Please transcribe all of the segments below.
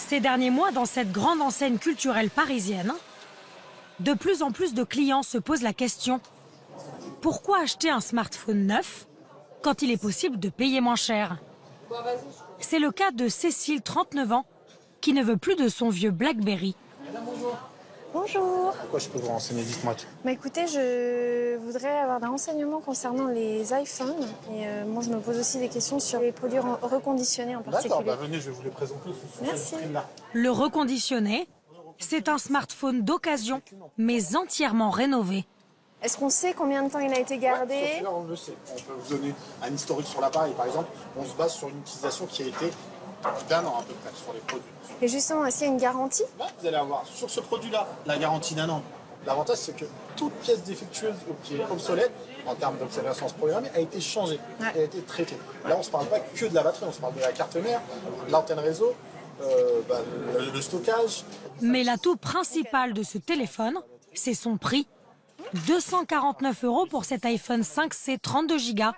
Ces derniers mois, dans cette grande enseigne culturelle parisienne, de plus en plus de clients se posent la question: pourquoi acheter un smartphone neuf quand il est possible de payer moins cher? C'est le cas de Cécile, 39 ans, qui ne veut plus de son vieux BlackBerry. Bonjour. Pourquoi je peux vous renseigner? Dites-moi tout. Écoutez, je voudrais avoir des renseignements concernant les iPhones. Et moi, je me pose aussi des questions sur les produits reconditionnés en particulier. D'accord, venez, je vais vous les présenter. Merci. Le reconditionné, c'est un smartphone d'occasion, mais entièrement rénové. Est-ce qu'on sait combien de temps il a été gardé? Là, on le sait. On peut vous donner un historique sur l'appareil, par exemple. On se base sur une utilisation qui a été d'1 an à peu près sur les produits. Et justement, est-ce qu'il y a une garantie? Là, vous allez avoir sur ce produit-là la garantie d'1 an. L'avantage, c'est que toute pièce défectueuse ou qui est obsolète, en termes d'obsolescence programmée, a été changée, a été traitée. Là, on ne se parle pas que de la batterie, on se parle de la carte mère, l'antenne réseau, le stockage. Mais l'atout principal de ce téléphone, c'est son prix. 249 € pour cet iPhone 5C 32 Go.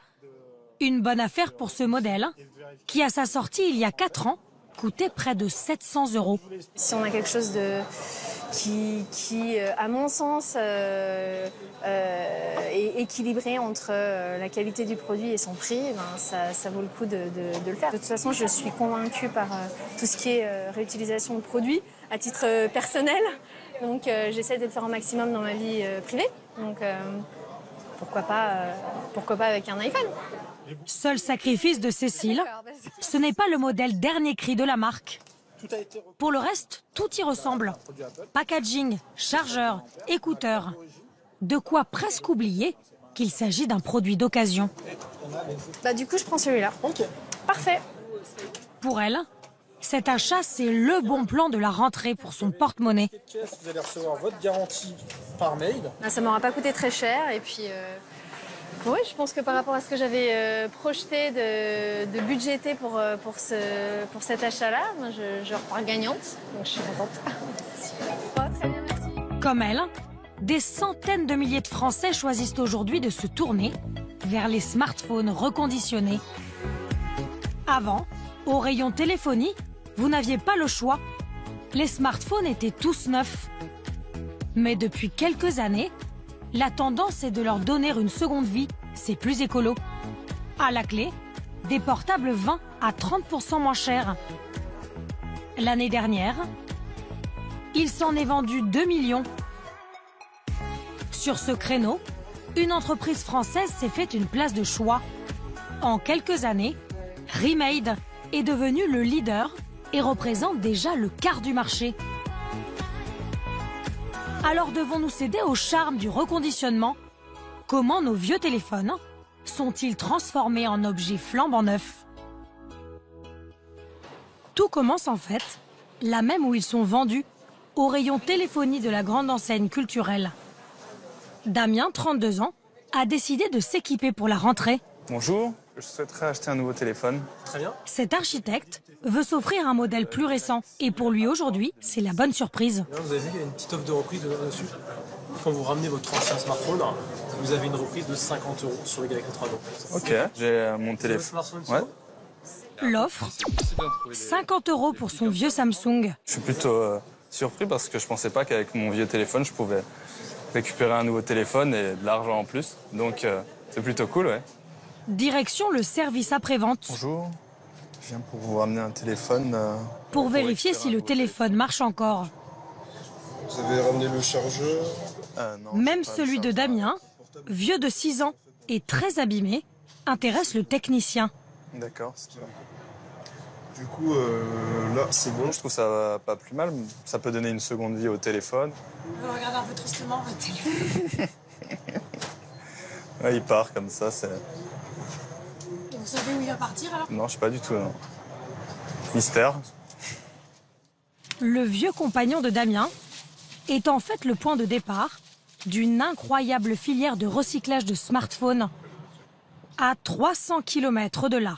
Une bonne affaire pour ce modèle, qui à sa sortie il y a 4 ans, coûtait près de 700 €. Si on a quelque chose qui à mon sens, est équilibré entre la qualité du produit et son prix, ça vaut le coup de le faire. De toute façon, je suis convaincue par tout ce qui est réutilisation de produits à titre personnel. Donc j'essaie de le faire au maximum dans ma vie privée. Donc pourquoi pas avec un iPhone. Seul sacrifice de Cécile, ce n'est pas le modèle dernier cri de la marque. Pour le reste, tout y ressemble. Packaging, chargeur, écouteurs. De quoi presque oublier qu'il s'agit d'un produit d'occasion. Du coup, je prends celui-là. Ok. Parfait. Pour elle, cet achat, c'est le bon plan de la rentrée pour son porte-monnaie. Vous allez recevoir votre garantie par mail. Ça m'aura pas coûté très cher. Et puis, oui, je pense que par rapport à ce que j'avais projeté de budgéter pour cet achat-là, moi, je repars gagnante. Donc, je suis contente. Très bien, merci. Comme elle, des centaines de milliers de Français choisissent aujourd'hui de se tourner vers les smartphones reconditionnés. Avant, au rayon téléphonie, vous n'aviez pas le choix. Les smartphones étaient tous neufs. Mais depuis quelques années, la tendance est de leur donner une seconde vie, c'est plus écolo. À la clé, des portables 20 à 30% moins chers. L'année dernière, il s'en est vendu 2 millions. Sur ce créneau, une entreprise française s'est fait une place de choix. En quelques années, Remade est devenu le leader et représente déjà le quart du marché. Alors devons-nous céder au charme du reconditionnement? Comment nos vieux téléphones sont-ils transformés en objets flambant neufs? Tout commence en fait là même où ils sont vendus, au rayon téléphonie de la grande enseigne culturelle. Damien, 32 ans, a décidé de s'équiper pour la rentrée. Bonjour, je souhaiterais acheter un nouveau téléphone. Très bien. Cet architecte veut s'offrir un modèle plus récent. Et pour lui aujourd'hui, c'est la bonne surprise. Vous avez vu, il y a une petite offre de reprise dessus. Quand vous ramenez votre ancien smartphone, vous avez une reprise de 50 € sur le Galaxy 3 ans. Ok, j'ai mon téléphone. Ouais. L'offre, 50 € pour son vieux Samsung. Je suis plutôt surpris parce que je pensais pas qu'avec mon vieux téléphone, je pouvais récupérer un nouveau téléphone et de l'argent en plus. Donc c'est plutôt cool, ouais. Direction le service après-vente. Bonjour, je viens pour vous ramener un téléphone. Pour vérifier si le téléphone marche encore. Vous avez ramené le chargeur? Non, Même c'est pas celui le de chargeur. Damien, vieux de 6 ans et très abîmé, intéresse le technicien. D'accord. Du coup, là, c'est bon. Je trouve ça va pas plus mal. Ça peut donner une seconde vie au téléphone. Vous regardez un peu tristement votre téléphone. Ouais, il part comme ça, c'est... Vous savez où il va partir alors? Non, je sais pas du tout, non. Mystère. Le vieux compagnon de Damien est en fait le point de départ d'une incroyable filière de recyclage de smartphones à 300 km de là.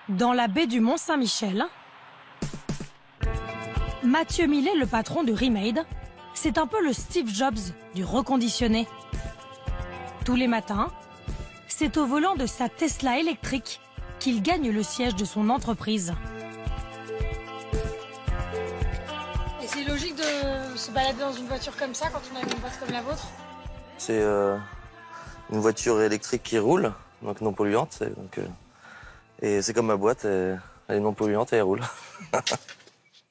Dans la baie du Mont-Saint-Michel, Mathieu Millet, le patron de Remade, c'est un peu le Steve Jobs du reconditionné. Tous les matins, c'est au volant de sa Tesla électrique qu'il gagne le siège de son entreprise. Et c'est logique de se balader dans une voiture comme ça quand on a une boîte comme la vôtre? C'est une voiture électrique qui roule, donc non polluante. Et c'est comme ma boîte, elle est non polluante et elle roule.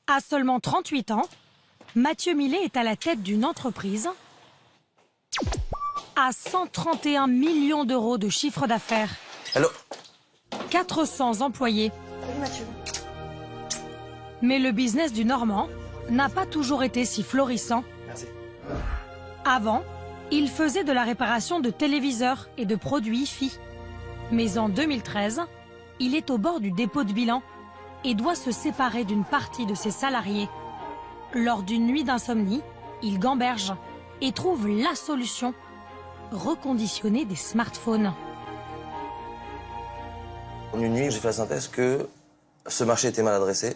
À seulement 38 ans, Mathieu Millet est à la tête d'une entreprise à 131 millions d'euros de chiffre d'affaires. Allô? 400 employés. Salut Mathieu. Mais le business du Normand n'a pas toujours été si florissant. Merci. Avant, il faisait de la réparation de téléviseurs et de produits hi-fi. Mais en 2013, il est au bord du dépôt de bilan et doit se séparer d'une partie de ses salariés. Lors d'une nuit d'insomnie, il gamberge et trouve la solution: reconditionner des smartphones. En une nuit, j'ai fait la synthèse que ce marché était mal adressé,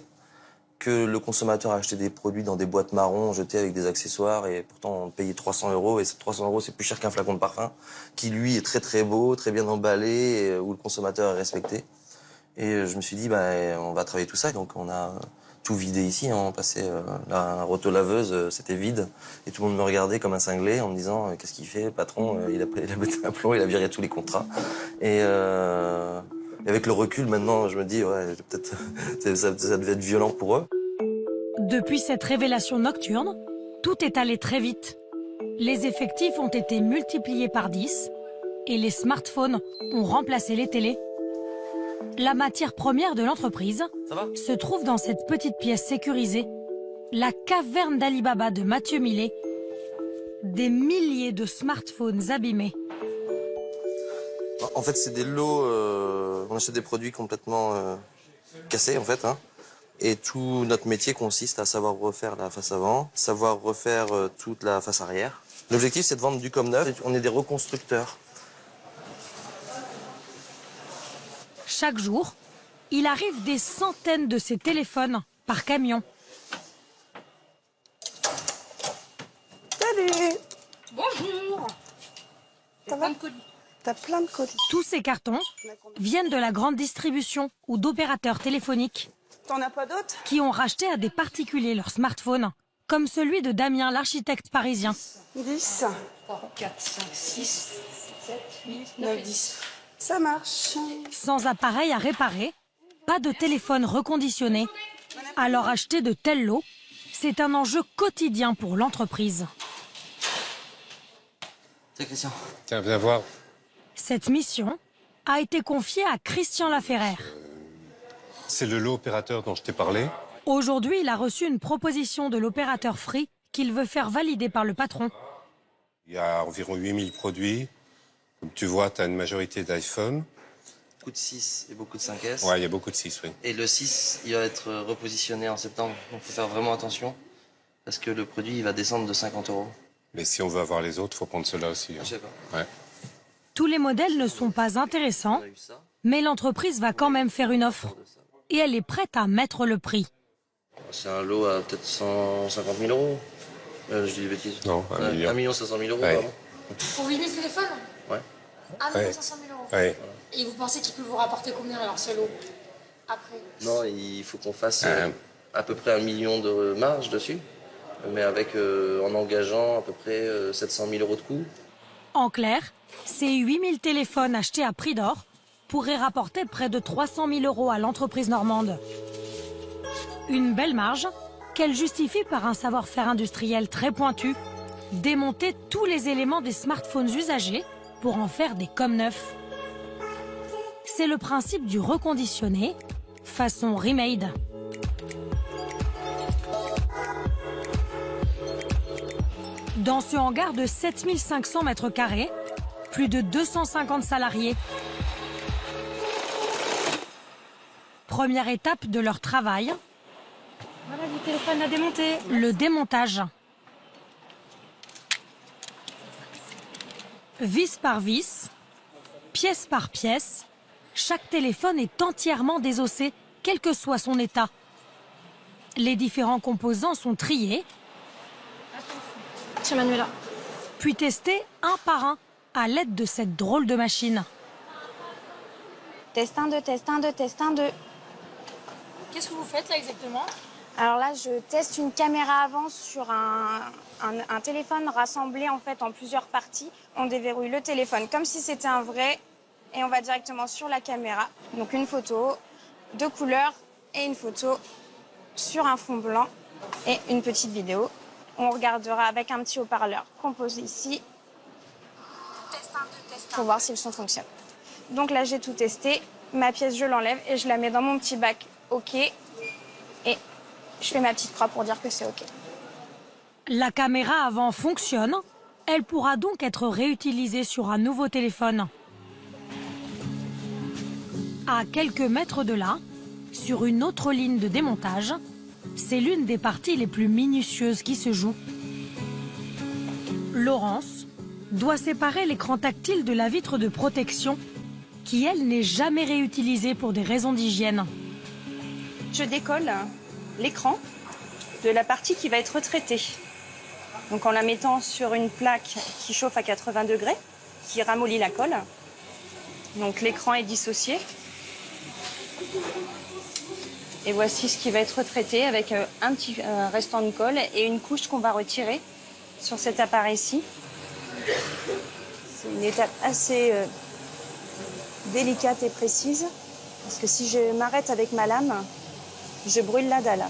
que le consommateur a acheté des produits dans des boîtes marron jetées avec des accessoires et pourtant on payait 300 €, et ces 300 € c'est plus cher qu'un flacon de parfum qui lui est très très beau, très bien emballé, et où le consommateur est respecté. Et je me suis dit, on va travailler tout ça. Donc on a tout vidé ici, on passait la rotolaveuse, c'était vide, et tout le monde me regardait comme un cinglé en me disant, qu'est-ce qu'il fait, le patron? Il a pété un plomb, il a viré tous les contrats. Et avec le recul, maintenant, je me dis, ouais, peut-être ça devait être violent pour eux. Depuis cette révélation nocturne, tout est allé très vite. Les effectifs ont été multipliés par 10 et les smartphones ont remplacé les télés. La matière première de l'entreprise se trouve dans cette petite pièce sécurisée, la caverne d'Alibaba de Mathieu Millet. Des milliers de smartphones abîmés. En fait, c'est des lots, on achète des produits complètement cassés, en fait. Et tout notre métier consiste à savoir refaire la face avant, savoir refaire toute la face arrière. L'objectif, c'est de vendre du comme neuf. On est des reconstructeurs. Chaque jour, il arrive des centaines de ces téléphones par camion. Salut! Bonjour. Ça va? T'as plein de colis. Tous ces cartons viennent de la grande distribution ou d'opérateurs téléphoniques T'en as pas d'autres? qui ont racheté à des particuliers leurs smartphones, comme celui de Damien, l'architecte parisien. 10. 3, 4, 5, 6, 7, 8, 9, 10. Ça marche. Sans appareil à réparer, pas de téléphone reconditionné. Alors acheter de tels lots, c'est un enjeu quotidien pour l'entreprise. Tiens, Christian. Tiens, viens voir. Cette mission a été confiée à Christian Laferrère. C'est le lot opérateur dont je t'ai parlé. Aujourd'hui, il a reçu une proposition de l'opérateur Free qu'il veut faire valider par le patron. Il y a environ 8000 produits. Comme tu vois, tu as une majorité d'iPhone. Beaucoup de 6 et beaucoup de 5S. Ouais, il y a beaucoup de 6, oui. Et le 6, il va être repositionné en septembre. Donc il faut faire vraiment attention, parce que le produit, il va descendre de 50 €. Mais si on veut avoir les autres, il faut prendre ceux-là aussi. Je sais pas. Ouais. Tous les modèles ne sont pas intéressants, On a eu ça. mais l'entreprise va quand même faire une offre. Et elle est prête à mettre le prix. C'est un lot à peut-être 150 000 €. Je dis des bêtises. Non, 1 million. 1 500 000 €, Ouais. pardon. Pour 8000 téléphones? Ouais. 1 500 000 €. Ouais. Et vous pensez qu'il peut vous rapporter combien alors ce lot après? Non, il faut qu'on fasse à peu près 1 million de marge dessus, mais avec en engageant à peu près 700 000 € de coûts. En clair, ces 8000 téléphones achetés à prix d'or pourraient rapporter près de 300 000 € à l'entreprise normande. Une belle marge qu'elle justifie par un savoir-faire industriel très pointu, démonter tous les éléments des smartphones usagés pour en faire des comme neufs. C'est le principe du reconditionné, façon remade. Dans ce hangar de 7500 mètres carrés, plus de 250 salariés. Première étape de leur travail, Voilà du téléphone à démonter. le démontage. Vis par vis, pièce par pièce, chaque téléphone est entièrement désossé, quel que soit son état. Les différents composants sont triés, Tiens Manuela. puis testés un par un à l'aide de cette drôle de machine. Test 1, 2, test 1, 2, test 1, 2. Qu'est-ce que vous faites là exactement? Alors là, je teste une caméra avant sur un téléphone rassemblé en fait en plusieurs parties. On déverrouille le téléphone comme si c'était un vrai et on va directement sur la caméra. Donc une photo de couleur et une photo sur un fond blanc et une petite vidéo. On regardera avec un petit haut-parleur qu'on pose ici pour voir si le son fonctionne. Donc là, j'ai tout testé. Ma pièce, je l'enlève et je la mets dans mon petit bac. OK. Et je fais ma petite croix pour dire que c'est OK. La caméra avant fonctionne. Elle pourra donc être réutilisée sur un nouveau téléphone. À quelques mètres de là, sur une autre ligne de démontage, c'est l'une des parties les plus minutieuses qui se joue. Laurence doit séparer l'écran tactile de la vitre de protection qui, elle, n'est jamais réutilisée pour des raisons d'hygiène. Je décolle l'écran de la partie qui va être traitée. Donc en la mettant sur une plaque qui chauffe à 80 degrés, qui ramollit la colle. Donc l'écran est dissocié. Et voici ce qui va être traité avec un petit restant de colle et une couche qu'on va retirer sur cet appareil-ci. C'est une étape assez délicate et précise, parce que si je m'arrête avec ma lame, je brûle la dalle.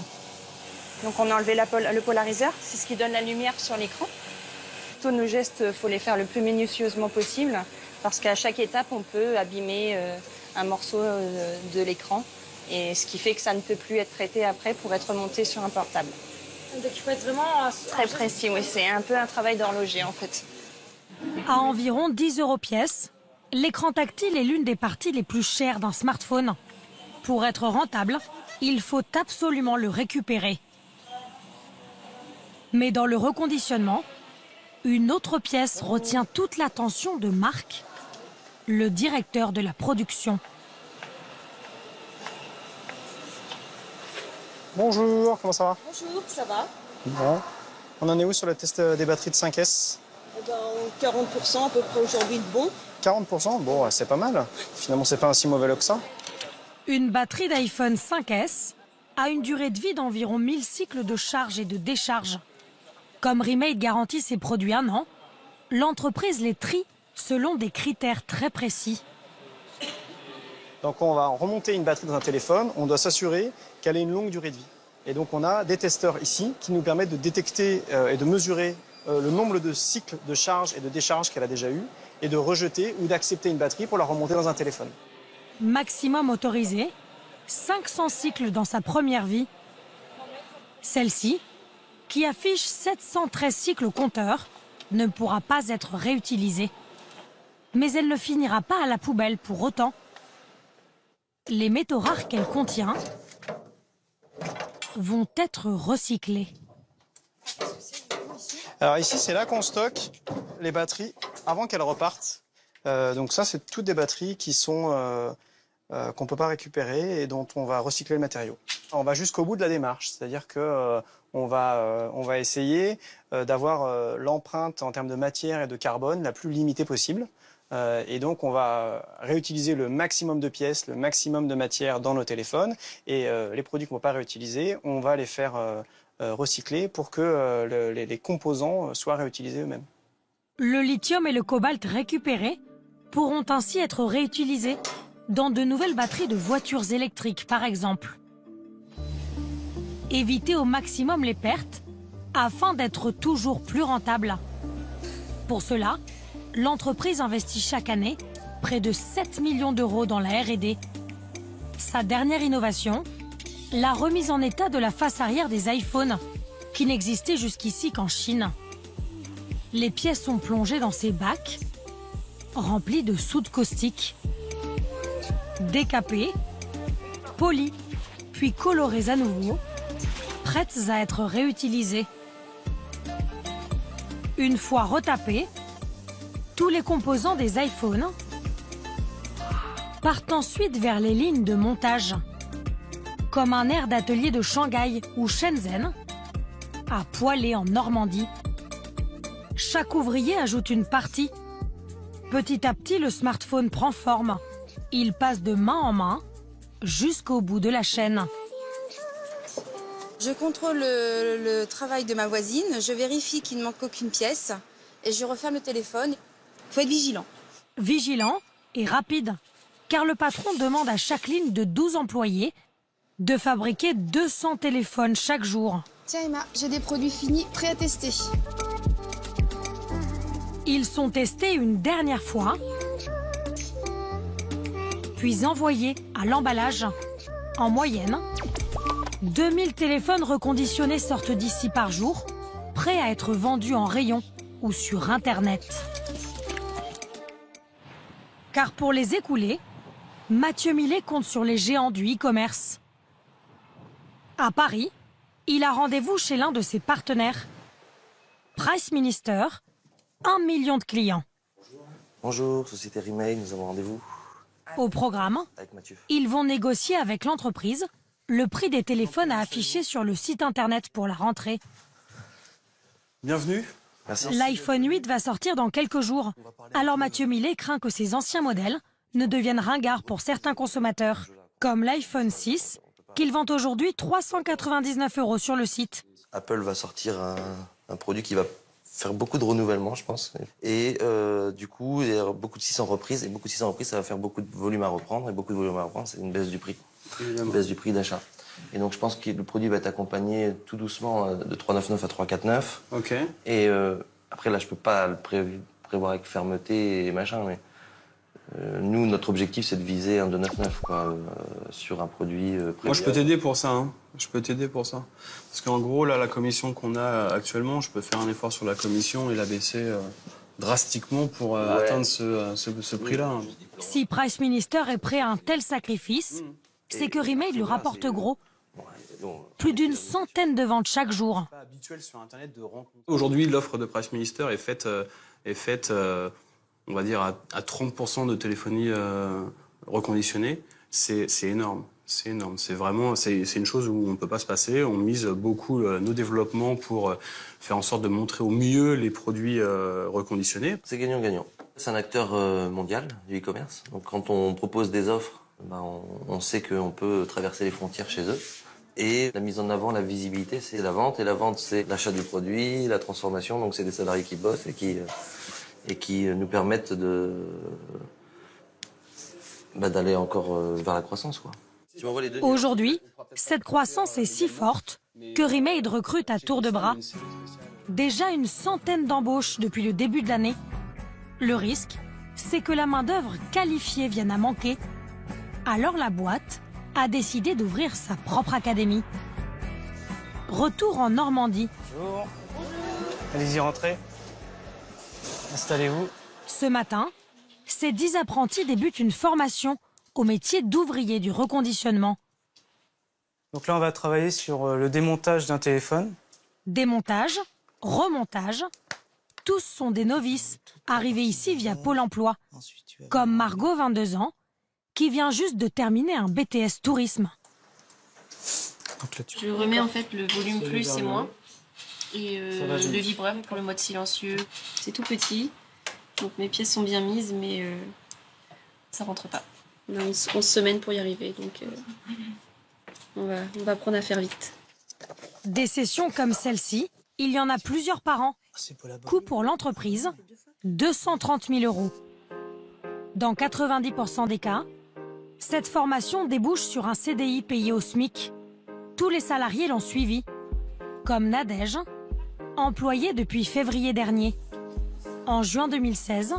Donc on a enlevé le polariseur, c'est ce qui donne la lumière sur l'écran. Tous nos gestes, il faut les faire le plus minutieusement possible, parce qu'à chaque étape, on peut abîmer un morceau de l'écran, et ce qui fait que ça ne peut plus être traité après pour être monté sur un portable. Donc il faut être vraiment très précis, oui, c'est un peu un travail d'horloger en fait. À environ 10 € pièce, l'écran tactile est l'une des parties les plus chères d'un smartphone. Pour être rentable, il faut absolument le récupérer. Mais dans le reconditionnement, une autre pièce retient toute l'attention de Marc, le directeur de la production. Bonjour, comment ça va? Bonjour, ça va? Bon. On en est où sur le test des batteries de 5S? 40% à peu près aujourd'hui de bon. 40%? Bon, c'est pas mal. Finalement, c'est pas un si mauvais lot que ça. Une batterie d'iPhone 5S a une durée de vie d'environ 1000 cycles de charge et de décharge. Comme Remade garantit ses produits 1 an, l'entreprise les trie selon des critères très précis. Donc on va remonter une batterie dans un téléphone, on doit s'assurer qu'elle ait une longue durée de vie. Et donc on a des testeurs ici qui nous permettent de détecter et de mesurer le nombre de cycles de charge et de décharge qu'elle a déjà eu et de rejeter ou d'accepter une batterie pour la remonter dans un téléphone. Maximum autorisé, 500 cycles dans sa première vie. Celle-ci, qui affiche 713 cycles au compteur, ne pourra pas être réutilisée. Mais elle ne finira pas à la poubelle pour autant. Les métaux rares qu'elle contient vont être recyclés. Alors ici, c'est là qu'on stocke les batteries avant qu'elles repartent. Donc ça, c'est toutes des batteries qui sont qu'on ne peut pas récupérer et dont on va recycler le matériau. On va jusqu'au bout de la démarche, c'est-à-dire que on va essayer d'avoir l'empreinte en termes de matière et de carbone la plus limitée possible. Et donc on va réutiliser le maximum de pièces, le maximum de matière dans nos téléphones. Et les produits qu'on ne peut pas réutiliser, on va les faire recycler pour que les composants soient réutilisés eux-mêmes. Le lithium et le cobalt récupérés pourront ainsi être réutilisés dans de nouvelles batteries de voitures électriques, par exemple. Éviter au maximum les pertes afin d'être toujours plus rentable. Pour cela, l'entreprise investit chaque année près de 7 millions d'euros dans la R&D. Sa dernière innovation, la remise en état de la face arrière des iPhones, qui n'existait jusqu'ici qu'en Chine. Les pièces sont plongées dans ces bacs, remplis de soude caustique, décapées, polies, puis colorées à nouveau, prêtes à être réutilisées. Une fois retapés, tous les composants des iPhones partent ensuite vers les lignes de montage, comme un air d'atelier de Shanghai ou Shenzhen, à Poilé en Normandie. Chaque ouvrier ajoute une partie. Petit à petit, le smartphone prend forme. Il passe de main en main jusqu'au bout de la chaîne. Je contrôle le travail de ma voisine, je vérifie qu'il ne manque aucune pièce et je referme le téléphone. Il faut être vigilant. Vigilant et rapide, car le patron demande à chaque ligne de 12 employés de fabriquer 200 téléphones chaque jour. Tiens Emma, j'ai des produits finis, prêts à tester. Ils sont testés une dernière fois, puis envoyés à l'emballage. En moyenne, 2000 téléphones reconditionnés sortent d'ici par jour, prêts à être vendus en rayon ou sur Internet. Car pour les écouler, Mathieu Millet compte sur les géants du e-commerce. À Paris, il a rendez-vous chez l'un de ses partenaires, Price Minister, 1 million de clients. Bonjour, société Remail, nous avons rendez-vous. Au programme, Avec Mathieu. ils vont négocier avec l'entreprise le prix des téléphones à afficher sur le site internet pour la rentrée. Bienvenue. Merci. L'iPhone 8 va sortir dans quelques jours. Alors Mathieu Millet craint que ces anciens modèles ne deviennent ringards pour certains consommateurs, comme l'iPhone 6, qu'il vend aujourd'hui 399 € sur le site. Apple va sortir un produit qui va faire beaucoup de renouvellement, je pense. Et du coup, il y a beaucoup de 600 reprises. Et beaucoup de 600 reprises, ça va faire beaucoup de volume à reprendre. Et beaucoup de volume à reprendre, c'est une baisse du prix. Une baisse du prix d'achat. Et donc, je pense que le produit va être accompagné tout doucement de 399 à 349. Ok. Et après, là, je peux pas le prévoir avec fermeté et machin, mais nous, notre objectif, c'est de viser un 299, quoi, sur un produit Moi, je peux t'aider pour ça. Hein. Je peux t'aider pour ça. Parce qu'en gros, là, la commission qu'on a actuellement, je peux faire un effort sur la commission et la baisser drastiquement pour atteindre ce prix-là. Hein. Si Price Minister est prêt à un tel sacrifice, c'est que Remail lui rapporte gros. Plus d'une centaine de ventes chaque jour. Aujourd'hui, l'offre de Price Minister est faite on va dire, à 30% de téléphonie reconditionnée. C'est énorme. C'est énorme. C'est vraiment, c'est une chose où on ne peut pas se passer. On mise beaucoup nos développements pour faire en sorte de montrer au mieux les produits reconditionnés. C'est gagnant-gagnant. C'est un acteur mondial du e-commerce. Donc quand on propose des offres, ben on sait qu'on peut traverser les frontières chez eux. Et la mise en avant, la visibilité, c'est la vente. Et la vente, c'est l'achat du produit, la transformation. Donc c'est des salariés qui bossent et qui nous permettent d'aller encore vers la croissance, quoi. Aujourd'hui, cette croissance est si forte que Remail recrute à tour de bras. Déjà une centaine d'embauches depuis le début de l'année. Le risque, c'est que la main-d'œuvre qualifiée vienne à manquer. Alors la boîte a décidé d'ouvrir sa propre académie. Retour en Normandie. Bonjour. Allez-y, rentrez. Installez-vous. Ce matin, ces 10 apprentis débutent une formation au métier d'ouvrier du reconditionnement. Donc là, on va travailler sur le démontage d'un téléphone. Démontage, remontage, tous sont des novices, arrivés ici via Pôle emploi. Comme Margot, 22 ans, qui vient juste de terminer un BTS tourisme. Je remets en fait le volume plus et moins. Et le vibreur pour le mode silencieux. C'est tout petit. Donc mes pièces sont bien mises, mais ça rentre pas. On a 11 semaines pour y arriver, donc on va apprendre à faire vite. Des sessions comme celle-ci, il y en a plusieurs par an. Coût pour l'entreprise, 230 000 €. Dans 90% des cas, cette formation débouche sur un CDI payé au SMIC. Tous les salariés l'ont suivi, comme Nadège, employée depuis février dernier. En juin 2016,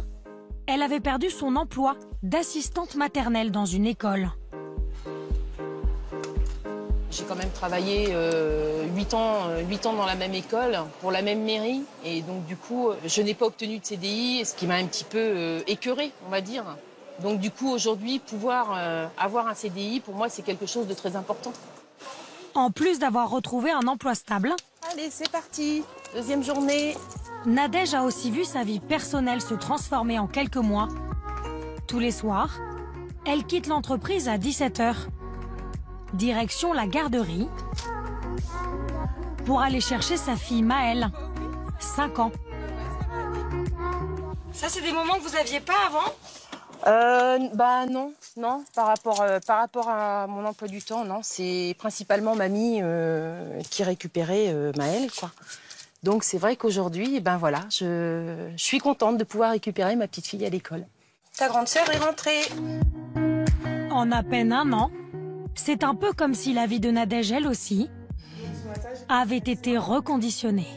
elle avait perdu son emploi d'assistante maternelle dans une école. J'ai quand même travaillé 8 ans dans la même école, pour la même mairie. Et donc, du coup, je n'ai pas obtenu de CDI, ce qui m'a un petit peu écœurée, on va dire. Donc, du coup, aujourd'hui, pouvoir avoir un CDI, pour moi, c'est quelque chose de très important. En plus d'avoir retrouvé un emploi stable, allez, c'est parti, deuxième journée. Nadège a aussi vu sa vie personnelle se transformer en quelques mois. Tous les soirs, elle quitte l'entreprise à 17 h. Direction la garderie pour aller chercher sa fille Maëlle, 5 ans. Ça, c'est des moments que vous aviez pas avant? Bah non, par rapport à mon emploi du temps, non. C'est principalement mamie qui récupérait Maëlle, quoi. Donc c'est vrai qu'aujourd'hui, ben voilà, je suis contente de pouvoir récupérer ma petite fille à l'école. Ta grande sœur est rentrée. En à peine 1 an, c'est un peu comme si la vie de Nadège, elle aussi, avait été reconditionnée.